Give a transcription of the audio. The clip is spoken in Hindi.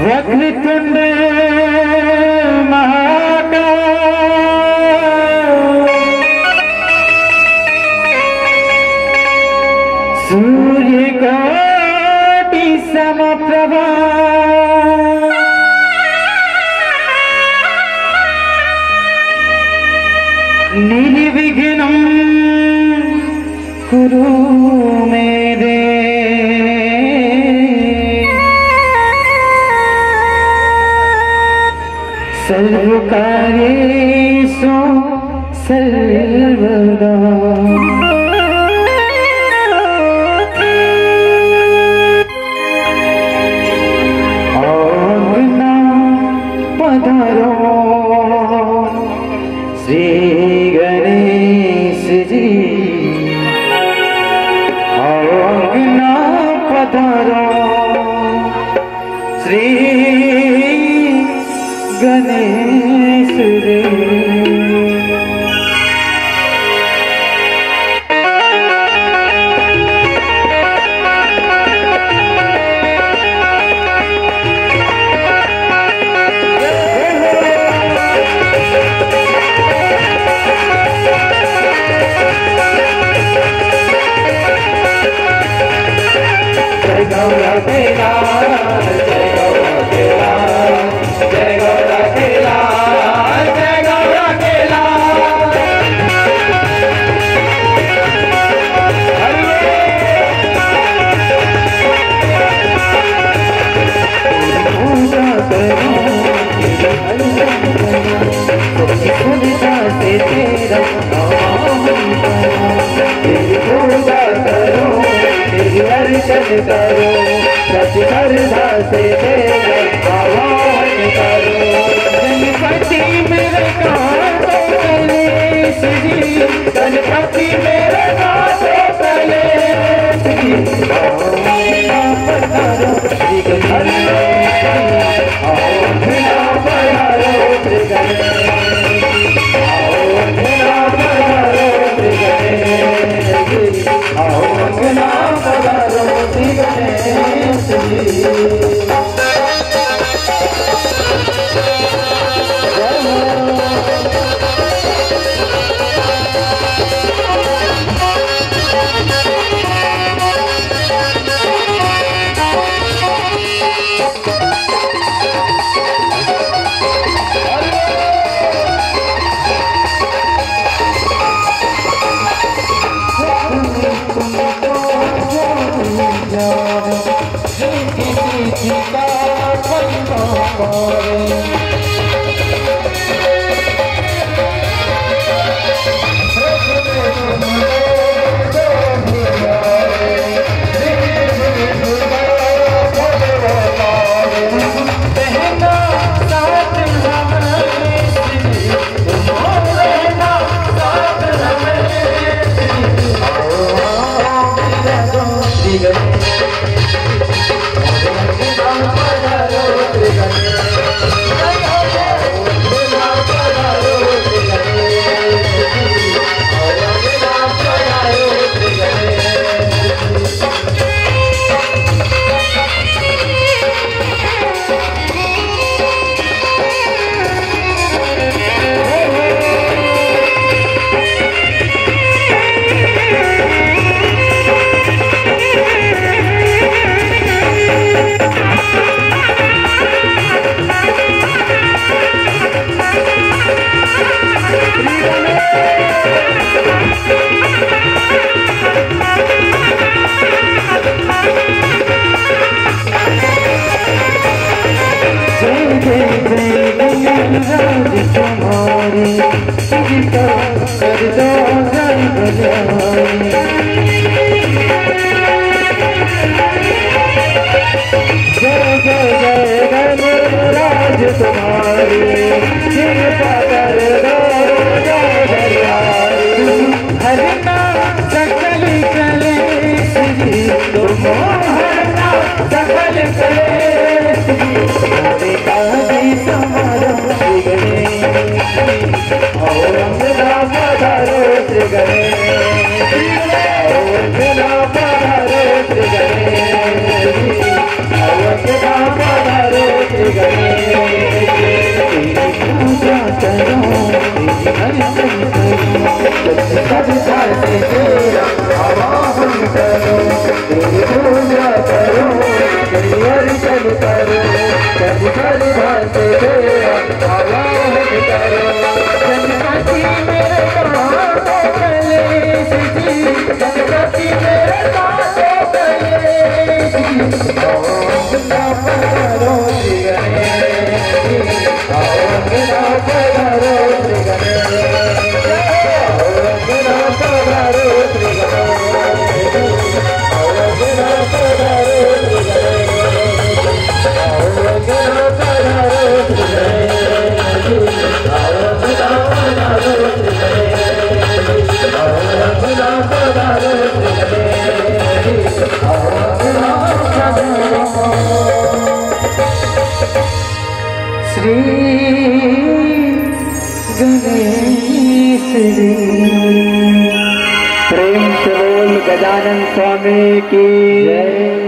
वक्रतुंड महाकाय सूर्यकोटि समप्रभा निर्विघ्नं कुरु मे देव सर्वकार्येषु सर्वदा। श्री गणेश जी आंगना पधारो श्री गणेश जी। करो प्रतिस्पर्धा से आह्वान करो गणपति मेरे कांटो कलेश जी गणपति मेरे कांटो कलेश जी पधारो श्री गणेश पधारो श्री गणेश पधारो श्री गणेश पधारो श्री गणेश जी। करो कभी कभी भाते आवाहन करो गणपति मेरे कानों कलेश जी गणपति मेरे कानों कलेश जी ओम नमो श्री गणेश जी ओम नमो श्री गणेश ओम नमो श्री श्री गणेश जी। प्रेम से बोल गजानन स्वामी की जय।